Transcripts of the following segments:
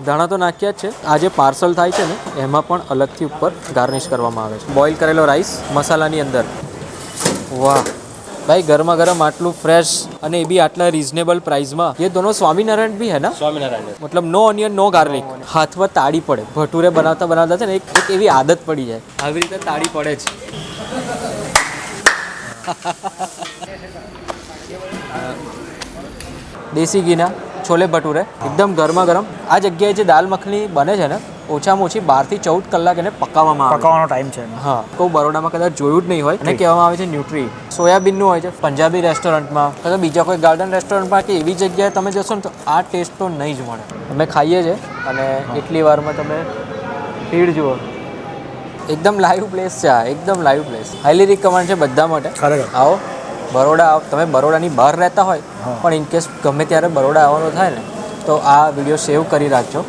ધાણા તો નાખ્યા જ છે. આ જે પાર્સલ થાય છે ને એમાં પણ અલગથી ઉપર ગાર્નિશ કરવામાં આવે છે. બોઇલ કરેલો રાઈસ મસાલાની અંદર. વાહ भाई गर्मा गर्म आटलू फ्रेश અને એ બી આટલા રીઝનેબલ પ્રાઇસમાં. ये दोनों स्वामीनारायण भी है ना? स्वामीनारायण मतलब नो ऑनियन नो गार्लिक. હાથમાં તાળી પડે ભટુરે બનાવતા બનાવતા છે ને એક એવી આદત પડી જાય આવી રીતે તાળી પડે જ. દેશી ઘીના છોલે ભટુરે એકદમ ગરમા ગરમ. આ જગ્યાએ જે દાલ મખની બને છે ને ઓછામાં ઓછી 12 થી 14 કલાક એને પકાવવાનો ટાઈમ છે. હા તો બરોડામાં કદાચ જોયું જ નહીં હોય અને કહેવામાં આવે છે ન્યુટ્રી. સોયાબીનનું હોય છે. પંજાબી રેસ્ટોરન્ટમાં અથવા બીજા કોઈ ગાર્ડન રેસ્ટોરન્ટમાં કે એવી જગ્યાએ તમે જશો ને તો આ ટેસ્ટ તો નહીં જ મળે. અમે ખાઈએ છીએ અને એટલી વારમાં તમે ભીડ જુઓ. એકદમ લાઈવ પ્લેસ છે આ, એકદમ લાઈવ પ્લેસ. હાઈલી રિકમેન્ડ છે બધા માટે. આવો બરોડા આવો. તમે બરોડાની બહાર રહેતા હોય પણ ઇનકેસ ગમે ત્યારે બરોડા આવવાનું થાય ને તો આ વિડીયો સેવ કરી રાખજો,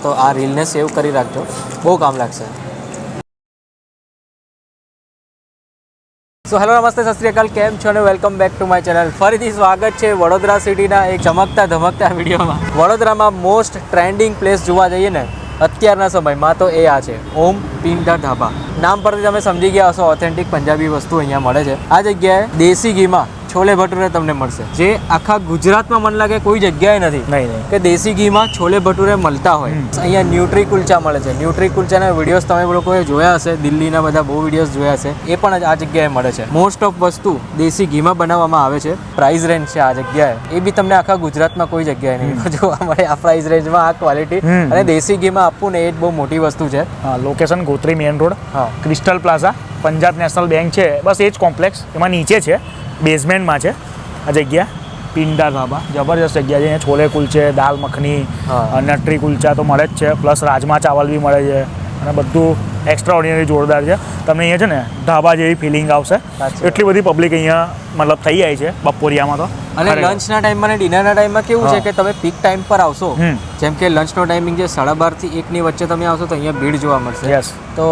તો આ રીલને સેવ કરી રાખજો, બહુ કામ લાગશે. સો હેલો નમસ્તે સત શ્રી અકાલ, કેમ છો અને welcome back to my channel. ફરીથી સ્વાગત છે વડોદરા સિટીના એક ચમકતા ધમકતા વિડીયોમાં. વડોદરામાં મોસ્ટ ટ્રેન્ડિંગ પ્લેસ જોવા જઈએ ને અત્યારના સમયમાં તો એ આ છે ઓમ પિંડા ઢાબા. નામ પરથી તમે સમજી ગયા હશો ઓથેન્ટિક પંજાબી વસ્તુ અહીંયા મળે છે. આ જગ્યાએ દેશી ઘીમાં છોલે ભટુરે તમને મળશે, જે આખા ગુજરાતમાં મને લાગે કોઈ જગ્યાએ નથી કે દેશી ઘીમાં છોલે ભટુરે મળતા હોય. અહીંયા ન્યુટ્રી કુલચા મળે છે. ન્યુટ્રી કુલચાના વિડીયોઝ તમે લોકોએ જોયા હશે, દિલ્હીના બધા બહુ વિડીયોઝ જોયા હશે, એ પણ આ જગ્યાએ મળે છે. મોસ્ટ ઓફ વસ્તુ દેશી ઘીમાં બનાવવામાં આવે છે. પ્રાઇસ રેન્જ છે આ જગ્યાએ એ બી તમને આખા ગુજરાતમાં કોઈ જગ્યાએ નહીં જોવા મળે. આ પ્રાઇસ રેન્જમાં આ ક્વોલિટી અને દેશી ઘીમાં આપવું ને એ જ બહુ મોટી વસ્તુ છે. Location Gotri main road, crystal plaza, Punjab national bank છે, બસ એ જ કોમ્પ્લેક્સ. એમાં નીચે છે, બેઝમેન્ટમાં છે આ જગ્યા પિંડા ધાબા. જબરજસ્ત જગ્યા છે. અહીંયા છોલે કુલચે, દાલ મખની, નટરી કુલચા તો મળે જ છે, પ્લસ રાજમા ચાવલ બી મળે છે અને બધું એક્સ્ટ્રા ઓર્ડિનરી જોરદાર છે. તમને અહીંયા છે ને ઢાબા જેવી ફિલિંગ આવશે. એટલી બધી પબ્લિક અહીંયા મતલબ થઈ જાય છે બપોરિયામાં તો. અને લંચના ટાઈમમાં અને ડિનરના ટાઈમમાં કેવું છે કે તમે પીક ટાઈમ પર આવશો, જેમ કે લંચનો ટાઈમિંગ જે 12:30 થી 1 ની વચ્ચે તમે આવશો તો અહીંયા ભીડ જોવા મળશે. તો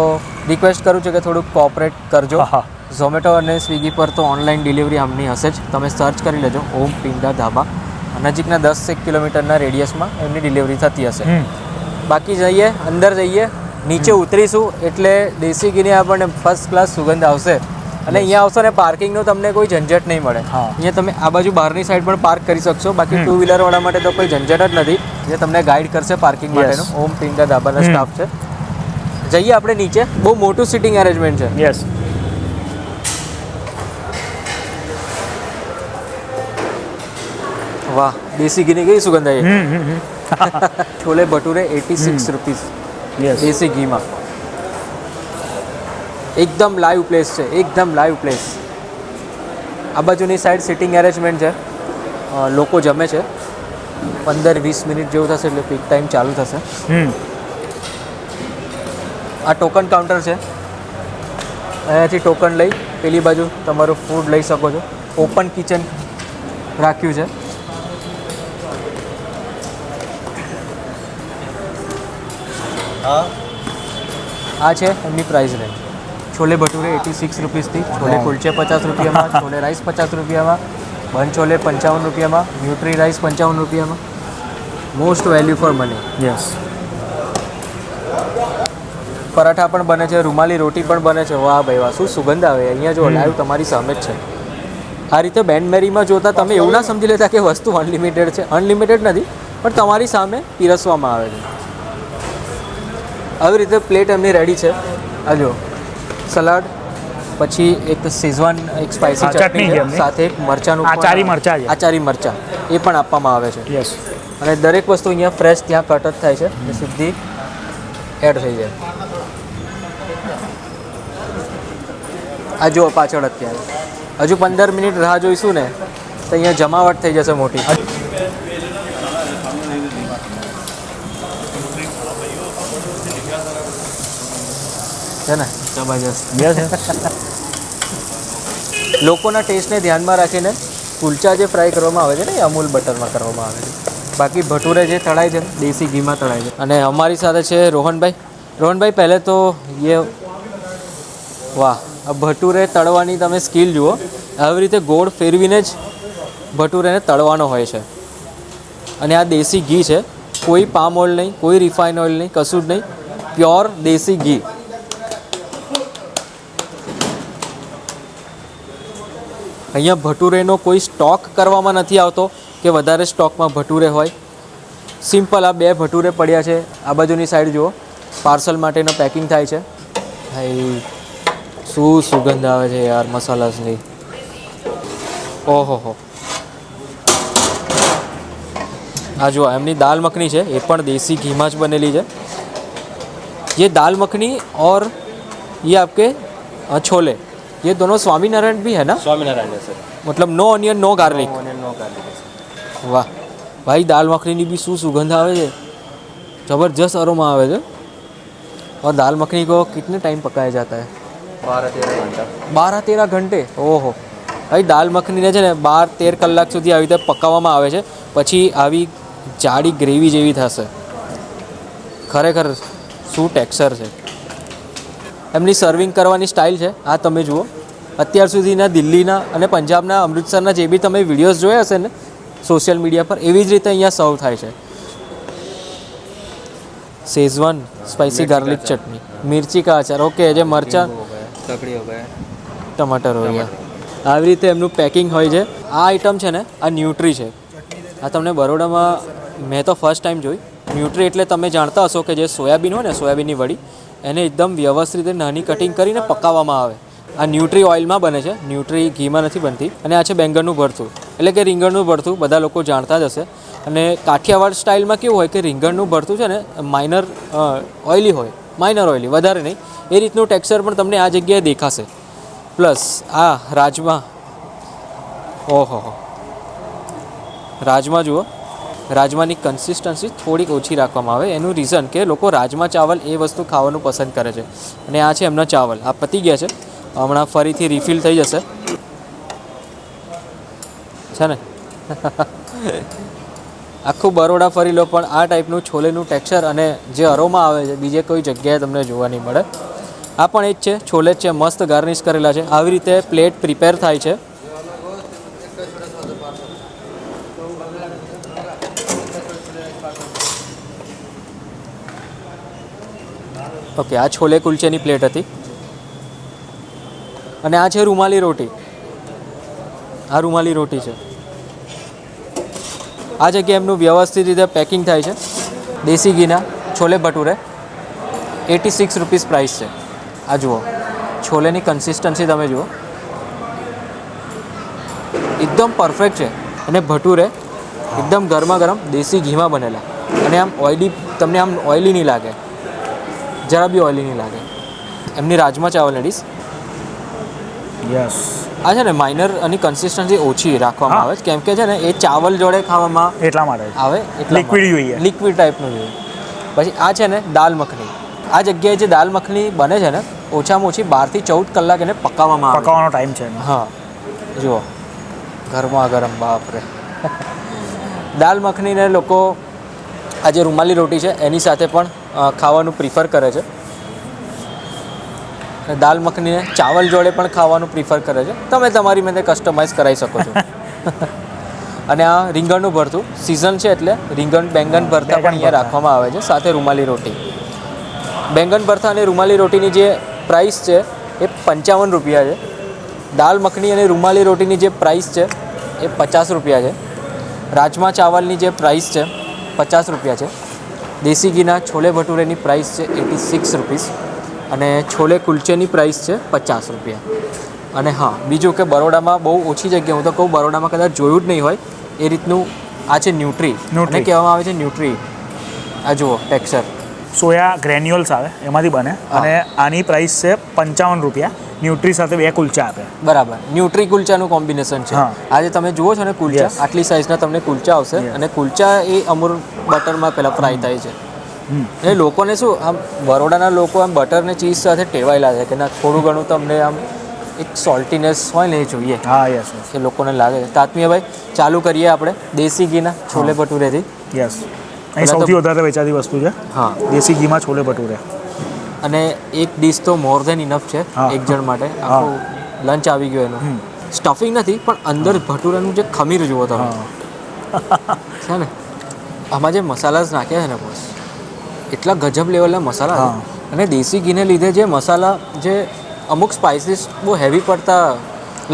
રિક્વેસ્ટ કરું છું કે થોડુંક કોઓપરેટ કરજો. ઝોમેટો અને સ્વિગી પર તો ઓનલાઈન ડિલિવરી આમની હશે જ. તમે સર્ચ કરી લેજો ઓમ પિંડા ધાબા. નજીકના 10 કિલોમીટરના રેડિયસમાં એમની ડિલિવરી થતી હશે. બાકી જઈએ અંદર જઈએ, નીચે ઉતરીશું એટલે દેશી ઘીની આપણને ફર્સ્ટ ક્લાસ સુગંધ આવશે. અને અહીંયા આવશો ને પાર્કિંગનો તમને કોઈ ઝંઝટ નહીં મળે. અહીંયા તમે આ બાજુ બહારની સાઈડ પણ પાર્ક કરી શકશો. બાકી 2 વ્હીલરવાળા માટે તો કોઈ ઝંઝટ જ નથી. જે તમને ગાઈડ કરશે પાર્કિંગ માટેનું. ઓમ પિંડા ધાબાના સ્ટાફ છે. જઈએ આપણે નીચે. બહુ મોટું સિટિંગ અરેન્જમેન્ટ છે. યસ. વાહ, દેશી ઘીની કઈ સુગંધ આવી. છોલે ભટુરે 86 રૂપીસ દેશી ઘીમાં. એકદમ લાઈવ પ્લેસ છે, એકદમ લાઈવ પ્લેસ. આ બાજુની સાઈડ સિટિંગ અરેન્જમેન્ટ છે. લોકો જમે છે. 15-20 મિનિટ જેવું થશે એટલે પીક ટાઈમ ચાલુ થશે. આ ટોકન કાઉન્ટર છે. અહીંયાથી ટોકન લઈ પેલી બાજુ તમારું ફૂડ લઈ શકો છો. ઓપન કિચન રાખ્યું છે. આ છે એમની પ્રાઇસ રેન્જ. છોલે ભટુરે 86 રૂપીસથી, છોલે કુલચે 50 રૂપિયામાં, છોલે રાઈસ 50 રૂપિયામાં, બન છોલે 55 રૂપિયામાં, ન્યુટ્રી રાઈસ 55 રૂપિયામાં. Most value for money. Yes. Paratha પણ બને છે, રૂમાલી રોટી પણ બને છે. વાહ ભાઈ વાહ, શું સુગંધ આવે. અહીંયા જો લાઈવ તમારી સામે જ છે. આ રીતે બેન્ડ મેરીમાં જોતા તમે એવું ના સમજી લેતા કે વસ્તુ અનલિમિટેડ છે. અનલિમિટેડ નથી પણ તમારી સામે પીરસવામાં આવે છે. આવી રીતે પ્લેટ એમની રેડી છે. આ જો સલાડ, પછી એક શેઝવાન એક સ્પાઇસી ચટણી સાથે એક મરચાનું આચારી મરચા એ પણ આપવામાં આવે છે. યસ. અને દરેક વસ્તુ અહીંયા ફ્રેશ ત્યાં કટ જ થાય છે અને સીધી એડ થઈ જાય. આ જો પાછળ અત્યારે હજુ 15 મિનિટ રાહ જોઈશું ને તો અહીંયા જમાવટ થઈ જશે મોટી. છે ને જબરજસ્ત. લોકોના ટેસ્ટને ધ્યાનમાં રાખીને કુલચા જે ફ્રાય કરવામાં આવે છે ને એ અમૂલ બટરમાં કરવામાં આવે છે. બાકી ભટુરે જે તળાય છે દેશી ઘીમાં તળાય છે. અને અમારી સાથે છે રોહનભાઈ. રોહનભાઈ પહેલે તો વાહ, આ ભટુરે તળવાની તમે સ્કિલ જુઓ. આવી રીતે ગોળ ફેરવીને જ ભટુરેને તળવાનો હોય છે. અને આ દેશી ઘી છે કોઈ પામ ઓઇલ નહીં, કોઈ રિફાઇન ઓઇલ નહીં, કશું જ નહીં, પ્યોર દેશી ઘી. અહીંયા ભટુરેનો કોઈ સ્ટોક કરવામાં નથી આવતો કે વધારે સ્ટોકમાં ભટુરે હોય. સિમ્પલ આ 2 ભટુરે પડ્યા છે. આ બાજુની સાઈડ જુઓ, પાર્સલ માટેનો પેકિંગ થાય છે. ભાઈ શું સુગંધ આવે છે યાર મસાલાસની. ઓહો હો. આ જુઓ એમની દાલ મખની છે, એ પણ દેશી ઘીમાં જ બનેલી છે. ये दाल मखनी और ये आपके छोले, ये दोनों स्वामीनारायण भी है ना? स्वामीनारायण है सर. मतलब no onion no garlic. No garlic है सर. वाह भाई, दाल मखनी भी શું સુગંધ આવે છે, ज़बरदस्त अरोमा आवे છે. और दाल मखनी को कितने टाइम पकाया जाता है? 12-13 घंटा. 12-13 ઘંટે. ઓહો ભાઈ, દાલ મખનીને છે ને 12-13 કલાક સુધી આવી રીતે પકાવવામાં આવે છે. પછી આવી જાડી ગ્રેવી જેવી થશે. ખરેખર શું ટેક્સચર છે. એમની સર્વિંગ કરવાની સ્ટાઇલ છે આ તમે જુઓ. અત્યાર સુધીના દિલ્હીના અને પંજાબના અમૃતસરના જે બી તમે વિડીયોઝ જોયા હશે ને સોશિયલ મીડિયા પર, એવી જ રીતે અહીંયા સર્વ થાય છે. शेजवान स्पाइसी गार्लिक चटनी, मिर्ची का अचार, ओके, જે મરચાં, ककड़ी हो गए, ટમાટર हो ગયા. આવી રીતે એમનું પેકિંગ હોય છે. આ આઈટમ છે ને આ ન્યુટ્રી છે. આ તમને બરોડામાં મેં તો ફર્સ્ટ ટાઈમ જોઈ. ન્યુટ્રી એટલે તમે જાણતા હશો કે જે સોયાબીન હોય ને, સોયાબીનની વડી, એને એકદમ વ્યવસ્થિત રીતે નાની કટિંગ કરીને પકાવવામાં આવે. આ ન્યુટ્રી ઓઇલમાં બને છે, ન્યુટ્રી ઘીમાં નથી બનતી. અને આ છે બેંગનનું ભરથું, એટલે કે રીંગણનું ભરથું, બધા લોકો જાણતા જ હશે. અને કાઠિયાવાડ સ્ટાઇલમાં કેવું હોય કે રીંગણનું ભરથું છે ને માઇનર ઓઇલી હોય, માઇનર ઓઇલી, વધારે નહીં. એ રીતનું ટેક્સચર પણ તમને આ જગ્યાએ દેખાશે. પ્લસ આ રાજમા, ઓહો હો, રાજમા જુઓ. રાજમાની કન્સિસ્ટન્સી થોડીક ઓછી રાખવામાં આવે. એનું રીઝન કે લોકો રાજમા ચાવલ એ વસ્તુ ખાવાનું પસંદ કરે છે. અને આ છે એમના ચાવલ. આ પતી ગયા છે, હમણાં ફરીથી રિફિલ થઈ જશે, છે ને. આખું બરોડા ફરી લો પણ આ ટાઈપનું છોલેનું ટેક્સચર અને જે અરોમા આવે છે બીજે કોઈ જગ્યાએ તમને જોવા નહીં મળે. આ પણ એ જ છે, છોલે જ છે, મસ્ત ગાર્નિશ કરેલા છે. આવી રીતે પ્લેટ પ્રિપેર થાય છે. ઓકે, આ છોલે કુલચેની પ્લેટ હતી. અને આ છે રૂમાલી રોટી. આ રૂમાલી રોટી છે. આ જગ્યાએ એમનું વ્યવસ્થિત રીતે પેકિંગ થાય છે. દેશી ઘીના છોલે ભટુરે 86 રૂપીસ પ્રાઇસ છે. આ જુઓ, છોલેની કન્સિસ્ટન્સી તમે જુઓ, એકદમ પરફેક્ટ છે. અને ભટુરે એકદમ ગરમા ગરમ દેશી ઘીમાં બનેલા. અને આમ ઓઇલી, તમને આમ ઓઇલી નહીં લાગે, જરા બી ઓઇલી નહીં લાગે. એમની રાજમા ચાવલની ડીશ. યસ, આ છે ને માઇનર અને કન્સિસ્ટન્સી ઓછી રાખવામાં આવે છે, કેમ કે છે ને એ ચાવલ જોડે ખાવામાં એટલા માટે આવે, લિક્વિડ જોઈએ, લિક્વિડ ટાઈપનું જોઈએ. પછી આ છે ને દાલ મખની. આ જગ્યાએ જે દાલ મખની બને છે ને ઓછામાં ઓછી 12 થી 14 કલાક એને પકાવવામાં આવે. પકાવવાનો ટાઈમ છે. હા જુઓ, ગરમા ગરમ, બાપરે. દાલ મખનીને લોકો આ જે રૂમાલી રોટી છે એની સાથે પણ ખાવાનું પ્રિફર કરે છે. દાલ મખનીને ચાવલ જોડે પણ ખાવાનું પ્રિફર કરે છે. તમે તમારી મેં કસ્ટમાઇઝ કરાવી શકો છો. અને આ રીંગણનું ભરતું સિઝન છે એટલે રીંગણ બેંગન ભરતા પણ અહીંયા રાખવામાં આવે છે, સાથે રૂમાલી રોટી. બેંગન ભરતા અને રૂમાલી રોટીની જે પ્રાઇસ છે એ 55 રૂપિયા છે. દાલ મખની અને રૂમાલી રોટીની જે પ્રાઇસ છે એ 50 રૂપિયા છે. રાજમા ચાવલની જે પ્રાઇસ છે 50 રૂપિયા છે. દેશી ઘીના છોલે ભટુરેની પ્રાઇસ છે 86 રૂપીસ. અને છોલે કુલચેની પ્રાઇસ છે 50 રૂપિયા. અને હા, બીજું કે બરોડામાં બહુ ઓછી જગ્યાએ, હું તો કહું બરોડામાં કદાચ જોયું જ નહીં હોય એ રીતનું આ છે ન્યુટ્રી. અને કહેવામાં આવે છે ન્યુટ્રી. આ જુઓ ટેક્સચર. સોયા ગ્રેન્યુલ્સ આવે એમાંથી બને. અને આની પ્રાઇસ છે 55 રૂપિયા. ન્યુટ્રી સાથે 2 કુલચા આપે. બરાબર, ન્યુટ્રી કુલચાનું કોમ્બિનેશન છે. આજે તમે જુઓ છો ને કુલચા, આટલી સાઇઝના તમને કુલચા આવશે. અને કુલચા એ અમૂલ બટરમાં પહેલાં ફ્રાય થાય છે. એ લોકોને શું, આમ બરોડાના લોકો આમ બટર ને ચીઝ સાથે ટેવાયેલા છે કે ના થોડું ઘણું તમને આમ એક સોલ્ટીનેસ હોય ને એ જોઈએ. હા, યસ, કે લોકોને લાગે છે. તાત્મીયભાઈ, ચાલુ કરીએ આપણે દેશી ઘીના છોલે ભટુરેથી. યસ, અહીં સૌથી વધારે વેચાતી વસ્તુ છે. હા, દેશી ઘીમાં છોલે ભટુરે. અને એક ડિશ તો મોર ધેન ઇનફ છે એક જણ માટે. આખું લંચ આવી ગયો એનું. સ્ટફિંગ નથી પણ અંદર ભટુરાનું જે ખમીર જુઓ તમે, છે ને આમાં જે મસાલા નાખ્યા છે ને બોસ, એટલા ગજબ લેવલના મસાલા હા. છે. અને દેશી ઘીને લીધે જે મસાલા જે અમુક સ્પાઇસીસ બહુ હેવી પડતા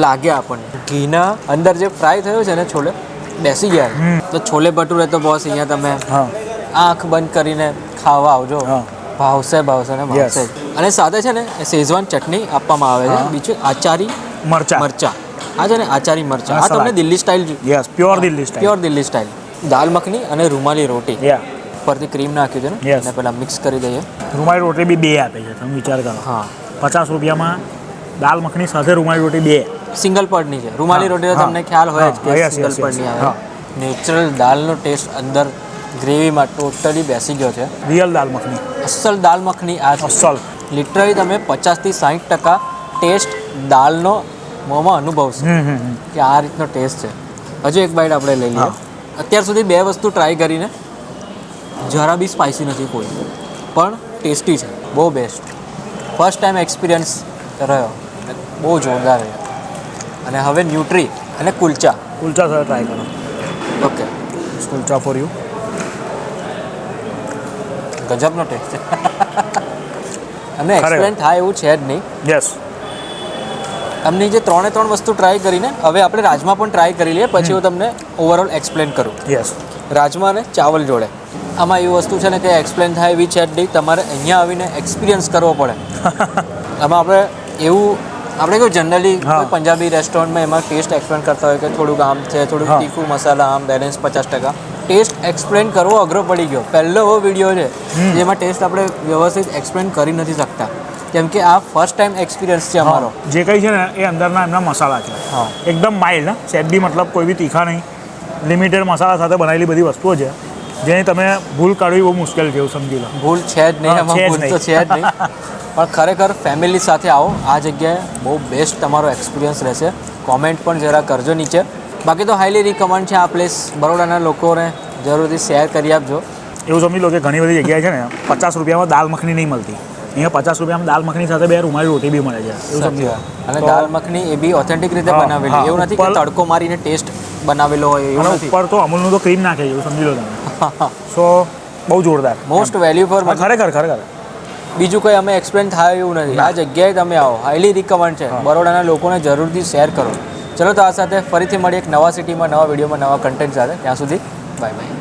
લાગ્યા આપણને. ઘીના અંદર જે ફ્રાય થયો છે ને છોલે બેસી ગયા. તો છોલે ભટુરે તો બોસ અહીંયા તમે હા આંખ બંધ કરીને ખાવા આવજો. હા. ભાવશે ને ભાવશે જ. અને સાથે છે ને શેઝવાન ચટણી આપવામાં આવે છે. હા. બીજું આચારી મરચા મરચા. આ છે ને આચારી મરચા. હા, આ તમને salad. Delhi style yes pure Delhi style. Pure Delhi style. Dal makhani અને રૂમાલી રોટી યા પરથી ક્રીમ નાખ્યું છે ને Yes. અને પહેલાં મિક્સ કરી દઈએ. રૂમાલી રોટી બી 2 આપે છે, તમે વિચાર કરો. હા 50 રૂપિયામાં દાલ મખની સાથે રૂમાલી રોટી 2. સિંગલ પડની છે. રૂમાલી હા, રોટી તો હા, તમને ખ્યાલ હોય જ હા, કે yes, સિંગલ yes, yes, પડની હા. આવે. નેચરલ દાલનો ટેસ્ટ અંદર ગ્રેવીમાં ટોટલી બેસી ગયો છે. રિયલ દાલ મખની અસલ દાલ મખની આ છે. અસલ. લિટરલી તમે 50 થી 60% ટેસ્ટ દાલનો મોંમાં અનુભવશો કે આ રીતનો ટેસ્ટ છે. હજુ એક બાઈટ આપણે લઈ લઈએ. હા. અત્યાર સુધી 2 વસ્તુ ટ્રાય કરીને જરા બી સ્પાઇસી નથી કોઈ, પણ ટેસ્ટી છે. બહુ બેસ્ટ. ફર્સ્ટ ટાઈમ એક્સપિરિયન્સ રહ્યો. બહુ જોરદાર રહ્યો. અને હવે ન્યુટ્રી અને કુલચા. કુલચા સાથે ટ્રાય કરો. Okay, kulcha for you. ગજબનો ટેસ્ટ છે. અને એક્સપ્લેન થાય એવું છે જ નહીં. યસ તમને જે 3 વસ્તુ ટ્રાય કરીને હવે આપણે રાજમા પણ ટ્રાય કરી લઈએ, પછી હું તમને ઓવરઓલ એક્સપ્લેન કરું. યસ રાજમા અને ચાવલ જોડે. આમાં એવી વસ્તુ છે ને કે એક્સપ્લેન થાય એવી છે જ નહીં. તમારે અહીંયા આવીને એક્સપિરિયન્સ કરવો પડે. આમાં આપણે કેવું જનરલી હા. પંજાબી રેસ્ટોરન્ટમાં એમાં ટેસ્ટ એક્સપ્લેન કરતા હોય કે થોડુંક આમ છે, થોડુંક હા. તીખું મસાલા આમ બેલેન્સ 50%. ટેસ્ટ એક્સપ્લેન કરવો અઘરો પડી ગયો. પહેલો એવો વિડીયો છે જેમાં ટેસ્ટ આપણે વ્યવસ્થિત એક્સપ્લેન કરી નથી શકતા, કેમ કે આ ફર્સ્ટ ટાઈમ એક્સપિરિયન્સ છે અમારો. જે કંઈ છે ને એ અંદરના એમના મસાલા છે. હા. એકદમ માઇલ્ડ, સેટ બી મતલબ કોઈ બી તીખા નહીં. લિમિટેડ મસાલા સાથે બનાવેલી બધી વસ્તુઓ છે જેની તમે ભૂલ કાઢવી બહુ મુશ્કેલ છે એવું સમજી લો. ભૂલ છે જ નહીં, હા, એમાં છે જ ભૂલ તો નહીં. છે જ નહીં. પણ ખરેખર ફેમિલી સાથે આવો, આ જગ્યાએ બહુ બેસ્ટ તમારો એક્સપિરિયન્સ રહેશે. કોમેન્ટ પણ જરા કરજો નીચે. બાકી તો હાઈલી રિકમેન્ડ છે આ પ્લેસ. બરોડાના લોકોને જરૂરથી શેર કરી આપજો. એવું સમજી લો કે ઘણી બધી જગ્યાએ છે ને 50 રૂપિયામાં દાલ મખની નહીં મળતી. અહીંયા 50 રૂપિયામાં દાલ મખની સાથે 2 રૂમાલી રોટી બી મળે છે એવું સમજી લો. અને તો- દાલ મખની એ બી ઓથેન્ટિક રીતે હા, બનાવેલી. હા, એવું નથી કે ઉપર- તડકો મારીને ટેસ્ટ બનાવેલો હોય એવું અને નથી. ઉપર તો અમૂલનું તો ક્રીમ નાખે છે એવું સમજી લો તમે. સો બહુ જોરદાર. મોસ્ટ વેલ્યુ ફોર હા, ખરેખર બીજું કંઈ અમે એક્સપ્લેન થાય એવું નથી. આ જગ્યાએ તમે આવો, હાઈલી રિકમેન્ડ છે. બરોડાના લોકોને જરૂરથી શેર કરો. ચલો તો આ સાથે ફરીથી મળીએ એક નવા સિટીમાં, નવા વિડીયોમાં, નવા કન્ટેન્ટ સાથે. ત્યાં સુધી બાય બાય.